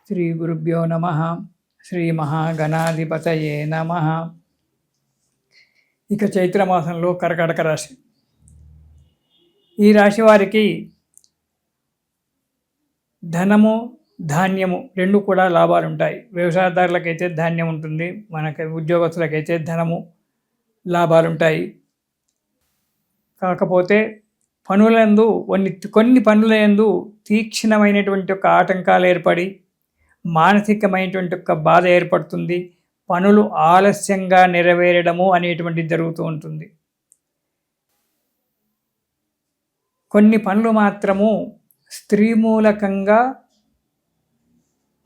శ్రీ గురుభ్యో నమ. శ్రీ మహాగణాధిపతయే నమ. ఇక చైత్రమాసంలో కర్కాటక రాశి. ఈ రాశి వారికి ధనము ధాన్యము రెండు కూడా లాభాలు ఉంటాయి. వ్యవసాయదారులకైతే ధాన్యం ఉంటుంది, మనకి ఉద్యోగస్తులకైతే ధనము లాభాలు ఉంటాయి. కాకపోతే పనులందు కొన్ని పనులందు తీక్షణమైనటువంటి ఒక ఆటంకాలు ఏర్పడి మానసికమైనటువంటి ఒక బాధ ఏర్పడుతుంది. పనులు ఆలస్యంగా నెరవేరడము అనేటువంటిది జరుగుతూ ఉంటుంది. కొన్ని పనులు మాత్రము స్త్రీ మూలకంగా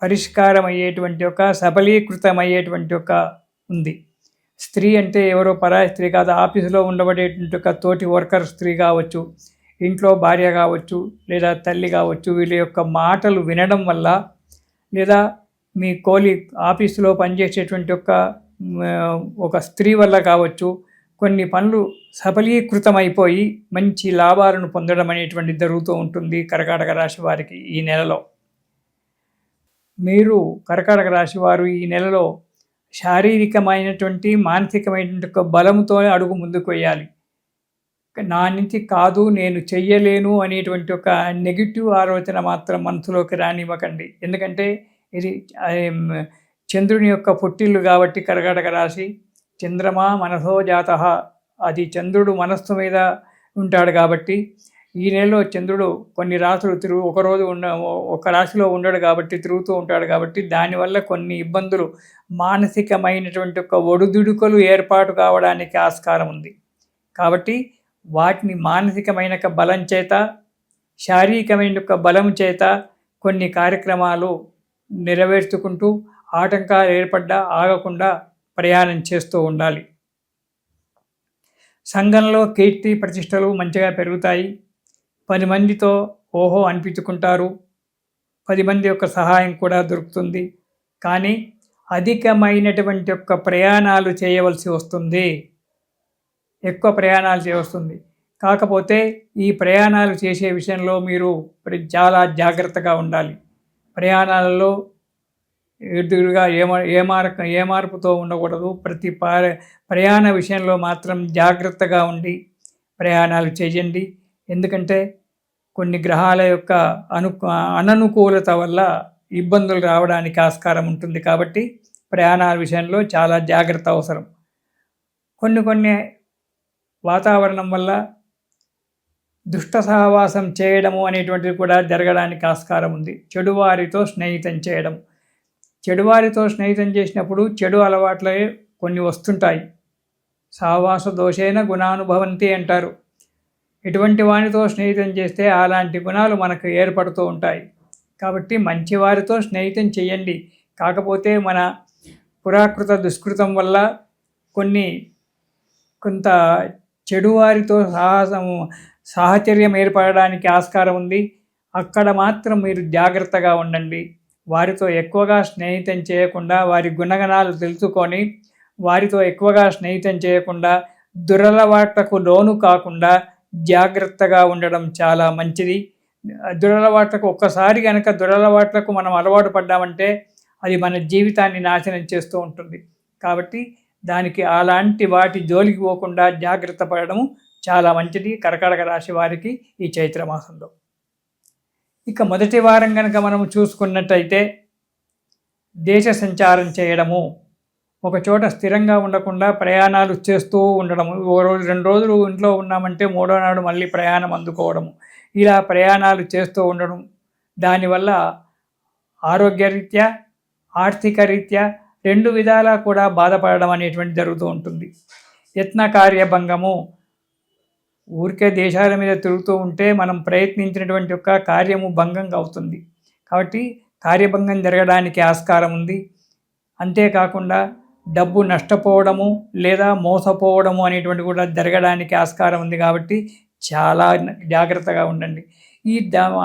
పరిష్కారం అయ్యేటువంటి ఒక సఫలీకృతం అయ్యేటువంటి ఒక ఉంది. స్త్రీ అంటే ఎవరో పరాయి స్త్రీ కాదు. ఆఫీసులో ఉండబడేటువంటి ఒక తోటి వర్కర్ స్త్రీ కావచ్చు, ఇంట్లో భార్య కావచ్చు, లేదా తల్లి కావచ్చు. వీళ్ళ యొక్క మాటలు వినడం వల్ల, లేదా మీ ఆఫీసులో పనిచేసేటువంటి ఒక స్త్రీ వల్ల కావచ్చు, కొన్ని పనులు సఫలీకృతమైపోయి మంచి లాభాలను పొందడం అనేటువంటిది జరుగుతూ ఉంటుంది కర్కాటక రాశి వారికి ఈ నెలలో. మీరు కర్కాటక రాశి వారు ఈ నెలలో శారీరకమైనటువంటి మానసికమైనటువంటి ఒక బలంతో అడుగు ముందుకు వేయాలి. నా నుంచి కాదు, నేను చెయ్యలేను అనేటువంటి ఒక నెగిటివ్ ఆలోచన మాత్రం మనసులోకి రానివ్వకండి. ఎందుకంటే ఇది చంద్రుని యొక్క పుట్టిల్లు కాబట్టి కర్కాటక రాశి. చంద్రమా మనసో జాతః, అది చంద్రుడు మనస్సు మీద ఉంటాడు కాబట్టి ఈ నెలలో చంద్రుడు కొన్ని రాశులు ఒక రాశిలో ఉండడు కాబట్టి తిరుగుతూ ఉంటాడు కాబట్టి దానివల్ల కొన్ని ఇబ్బందులు, మానసికమైనటువంటి ఒక ఒడిదుడుకులు ఏర్పాటు కావడానికి ఆస్కారం ఉంది. కాబట్టి వాటిని మానసికమైన బలం చేత, శారీరకమైన బలం చేత కొన్ని కార్యక్రమాలు నెరవేర్చుకుంటూ ఆటంకాలు ఏర్పడ్డా ఆగకుండా ప్రయాణం చేస్తూ ఉండాలి. సంఘంలో కీర్తి ప్రతిష్టలు మంచిగా పెరుగుతాయి. 10 మందితో ఓహో అనిపించుకుంటారు. 10 మంది యొక్క సహాయం కూడా దొరుకుతుంది. కానీ అధికమైనటువంటి యొక్క ప్రయాణాలు చేయవలసి వస్తుంది. ఎక్కువ ప్రయాణాలు చేయవస్తుంది. కాకపోతే ఈ ప్రయాణాలు చేసే విషయంలో మీరు చాలా జాగ్రత్తగా ఉండాలి. ప్రయాణాలలో ఎదురుగా ఏ మార్పుతో ఉండకూడదు. ప్రతి ప్రయాణ విషయంలో మాత్రం జాగ్రత్తగా ఉండి ప్రయాణాలు చేయండి. ఎందుకంటే కొన్ని గ్రహాల యొక్క అననుకూలత వల్ల ఇబ్బందులు రావడానికి ఆస్కారం ఉంటుంది. కాబట్టి ప్రయాణాల విషయంలో చాలా జాగ్రత్త అవసరం. కొన్ని వాతావరణం వల్ల దుష్ట సహవాసం చేయడము అనేటువంటిది కూడా జరగడానికి ఆస్కారం ఉంది. చెడువారితో స్నేహితం చేయడం. చెడువారితో స్నేహితం చేసినప్పుడు చెడు అలవాట్లే కొన్ని వస్తుంటాయి. సహవాస దోషేన గుణానుభవంతి అంటారు. ఎటువంటి వారితో స్నేహితం చేస్తే అలాంటి గుణాలు మనకు ఏర్పడుతూ ఉంటాయి. కాబట్టి మంచివారితో స్నేహితం చేయండి. కాకపోతే మన పురాకృత దుష్కృతం వల్ల కొంత చెడువారితో సాహచర్యం ఏర్పడడానికి ఆస్కారం ఉంది. అక్కడ మాత్రం మీరు జాగ్రత్తగా ఉండండి. వారితో ఎక్కువగా స్నేహితం చేయకుండా, వారి గుణగణాలు తెలుసుకొని వారితో ఎక్కువగా స్నేహితం చేయకుండా, దురలవాట్లకు లోను కాకుండా జాగ్రత్తగా ఉండడం చాలా మంచిది. దురలవాట్లకు ఒక్కసారి కనుక దురలవాట్లకు మనం అలవాటు పడ్డామంటే అది మన జీవితాన్ని నాశనం చేస్తూ ఉంటుంది. కాబట్టి దానికి అలాంటి వాటి జోలికి పోకుండా జాగ్రత్త పడడము చాలా మంచిది కర్కాటక రాశి వారికి ఈ చైత్రమాసంలో. ఇక మొదటి వారం కనుక మనము చూసుకున్నట్టయితే దేశ సంచారం చేయడము, ఒక చోట స్థిరంగా ఉండకుండా ప్రయాణాలు చేస్తూ ఉండడము. 1 రోజు 2 రోజులు ఇంట్లో ఉన్నామంటే 3వ నాడు మళ్ళీ ప్రయాణం అందుకోవడము, ఇలా ప్రయాణాలు చేస్తూ ఉండడం. దానివల్ల ఆరోగ్యరీత్యా, ఆర్థిక రీత్యా 2 విధాలా కూడా బాధపడడం అనేటువంటి జరుగుతూ ఉంటుంది. యత్న కార్యభంగము, ఊరికే దేశాల మీద తిరుగుతూ ఉంటే మనం ప్రయత్నించినటువంటి ఒక కార్యము భంగం అవుతుంది. కాబట్టి కార్యభంగం జరగడానికి ఆస్కారం ఉంది. అంతేకాకుండా డబ్బు నష్టపోవడము లేదా మోసపోవడము అనేటువంటి కూడా జరగడానికి ఆస్కారం ఉంది. కాబట్టి చాలా జాగ్రత్తగా ఉండండి. ఈ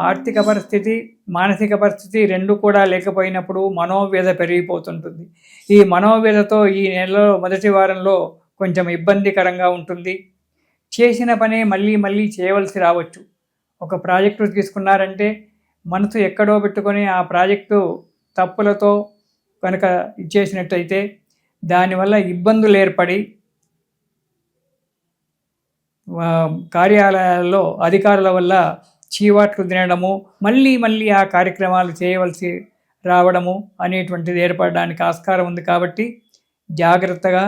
ఆర్థిక పరిస్థితి, మానసిక పరిస్థితి 2 కూడా లేకపోయినప్పుడు మనోవ్యధ పెరిగిపోతుంటుంది. ఈ మనోవ్యధతో ఈ నెలలో మొదటి వారంలో కొంచెం ఇబ్బందికరంగా ఉంటుంది. చేసిన పనే మళ్ళీ చేయవలసి రావచ్చు. ఒక ప్రాజెక్టు తీసుకున్నారంటే మనసు ఎక్కడో పెట్టుకొని ఆ ప్రాజెక్టు తప్పులతో కనుక ఇచ్చేసినట్టయితే దానివల్ల ఇబ్బందులు ఏర్పడి కార్యాలయాల్లో అధికారుల వల్ల చీవాట్లు తినడము, మళ్ళీ మళ్ళీ ఆ కార్యక్రమాలు చేయవలసి రావడము అనేటువంటిది ఏర్పడడానికి ఆస్కారం ఉంది. కాబట్టి జాగ్రత్తగా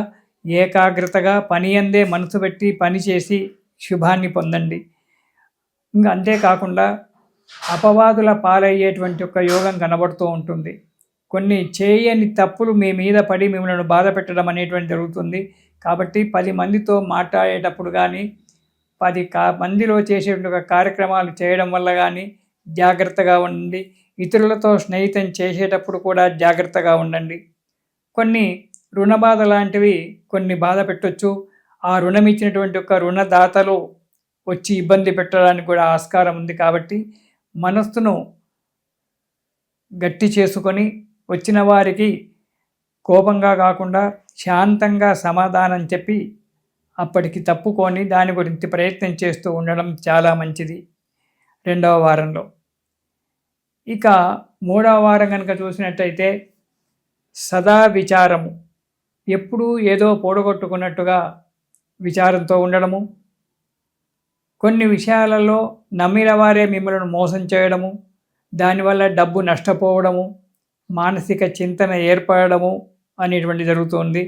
ఏకాగ్రతగా పని అందే మనసు పెట్టి పనిచేసి శుభాన్ని పొందండి. ఇంకా అంతేకాకుండా అపవాదుల పాలయ్యేటువంటి ఒక యోగం కనబడుతూ ఉంటుంది. కొన్ని చేయని తప్పులు మీ మీద పడి మిమ్మల్ని బాధ పెట్టడం అనేటువంటి జరుగుతుంది. కాబట్టి 10 మందితో మాట్లాడేటప్పుడు కానీ 10 మందిలో చేసేటువంటి కార్యక్రమాలు చేయడం వల్ల కానీ జాగ్రత్తగా ఉండండి. ఇతరులతో స్నేహితం చేసేటప్పుడు కూడా జాగ్రత్తగా ఉండండి. కొన్ని రుణ బాధ లాంటివి కొన్ని బాధ పెట్టవచ్చు. ఆ రుణం ఇచ్చినటువంటి ఒక రుణదాతలు వచ్చి ఇబ్బంది పెట్టడానికి కూడా ఆస్కారం ఉంది. కాబట్టి మనస్సును గట్టి చేసుకొని వచ్చిన వారికి కోపంగా కాకుండా శాంతంగా సమాధానం చెప్పి అప్పటికి తప్పుకొని దాని గురించి ప్రయత్నం చేస్తూ ఉండడం చాలా మంచిది 2వ వారంలో. ఇక 3వ వారం కనుక చూసినట్టయితే సదా విచారము, ఎప్పుడూ ఏదో పోడగొట్టుకున్నట్టుగా విచారంతో ఉండడము, కొన్ని విషయాలలో నమ్మిన వారే మిమ్మల్ని మోసం చేయడము, దానివల్ల డబ్బు నష్టపోవడము, మానసిక చింతన ఏర్పడము అనేటువంటి జరుగుతుంది.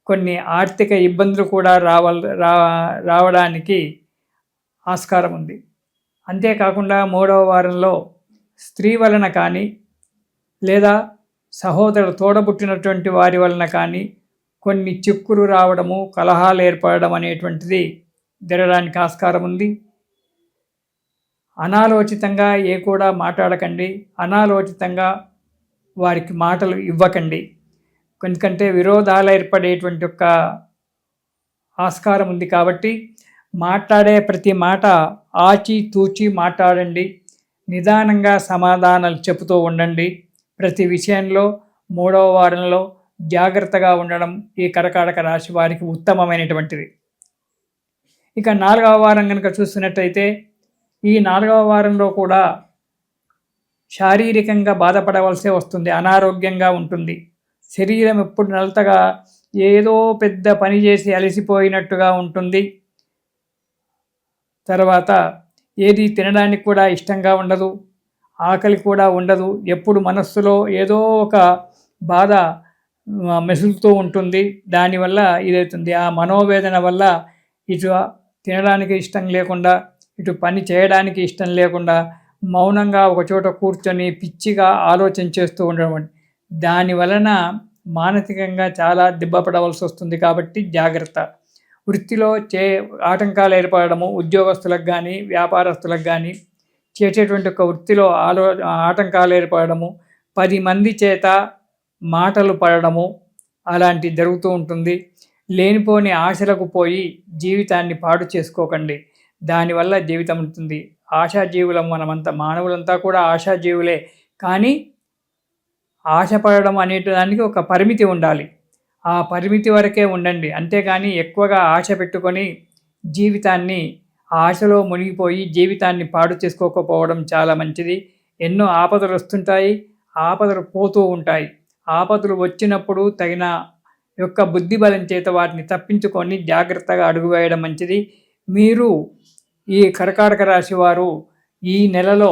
కొన్ని ఆర్థిక ఇబ్బందులు కూడా రావడానికి ఆస్కారం ఉంది. అంతేకాకుండా 3వ వారంలో స్త్రీ వలన కానీ లేదా సహోదరుడు తోడబుట్టినటువంటి వారి వలన కానీ కొన్ని చిక్కులు రావడము, కలహాలు ఏర్పడడం అనేటువంటిది జరగడానికి ఆస్కారం ఉంది. అనాలోచితంగా కూడా మాట్లాడకండి. అనాలోచితంగా వారికి మాటలు ఇవ్వకండి. ఎందుకంటే విరోధాలు ఏర్పడేటువంటి ఒక ఆస్కారం ఉంది. కాబట్టి మాట్లాడే ప్రతి మాట ఆచి తూచి మాట్లాడండి. నిదానంగా సమాధానాలు చెబుతూ ఉండండి. ప్రతి విషయంలో 3వ వారంలో జాగ్రత్తగా ఉండడం ఈ కర్కాటక రాశి వారికి ఉత్తమమైనటువంటిది. ఇక 4వ వారం కనుక చూస్తున్నట్టయితే ఈ 4వ వారంలో కూడా శారీరకంగా బాధపడవలసి వస్తుంది. అనారోగ్యంగా ఉంటుంది. శరీరం ఎప్పుడు నలతగా ఏదో పెద్ద పని చేసి అలసిపోయినట్టుగా ఉంటుంది. తర్వాత ఏది తినడానికి కూడా ఇష్టంగా ఉండదు, ఆకలి కూడా ఉండదు. ఎప్పుడు మనస్సులో ఏదో ఒక బాధ మెసులుతూ ఉంటుంది. దానివల్ల ఇదవుతుంది. ఆ మనోవేదన వల్ల ఇటు తినడానికి ఇష్టం లేకుండా, ఇటు పని చేయడానికి ఇష్టం లేకుండా మౌనంగా ఒక చోట కూర్చొని పిచ్చిగా ఆలోచన చేస్తూ ఉండడం, దాని వలన మానసికంగా చాలా దెబ్బపడవలసి వస్తుంది. కాబట్టి జాగ్రత్త. వృత్తిలో ఆటంకాలు ఏర్పడము, ఉద్యోగస్తులకు కానీ వ్యాపారస్తులకు కానీ చేసేటువంటి ఒక వృత్తిలో ఆటంకాలు ఏర్పడము, 10 మంది చేత మాటలు పడడము అలాంటివి జరుగుతూ ఉంటుంది. లేనిపోని ఆశలకు పోయి జీవితాన్ని పాడు చేసుకోకండి. దానివల్ల జీవితం ఉంటుంది. ఆశాజీవులం మనమంతా, మానవులంతా కూడా ఆశాజీవులే. కానీ ఆశపడడం అనేదానికి ఒక పరిమితి ఉండాలి. ఆ పరిమితి వరకే ఉండండి. అంతేగాని ఎక్కువగా ఆశ పెట్టుకొని జీవితాన్ని ఆశలో మునిగిపోయి జీవితాన్ని పాడు చేసుకోకపోవడం చాలా మంచిది. ఎన్నో ఆపదలు వస్తుంటాయి, ఆపదలు పోతూ ఉంటాయి. ఆపదలు వచ్చినప్పుడు తగిన యొక్క బుద్ధి బలం చేత వాటిని తప్పించుకొని జాగ్రత్తగా అడుగు వేయడం మంచిది. మీరు ఈ కర్కాటక రాశి వారు ఈ నెలలో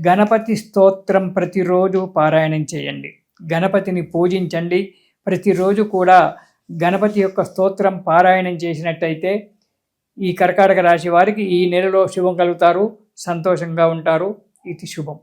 గణపతి స్తోత్రం ప్రతిరోజు పారాయణం చేయండి. గణపతిని పూజించండి. ప్రతిరోజు కూడా గణపతి యొక్క స్తోత్రం పారాయణం చేసినట్టయితే ఈ కర్కాటక రాశి వారికి ఈ నెలలో శుభం కలుగుతారు, సంతోషంగా ఉంటారు. ఇది శుభం.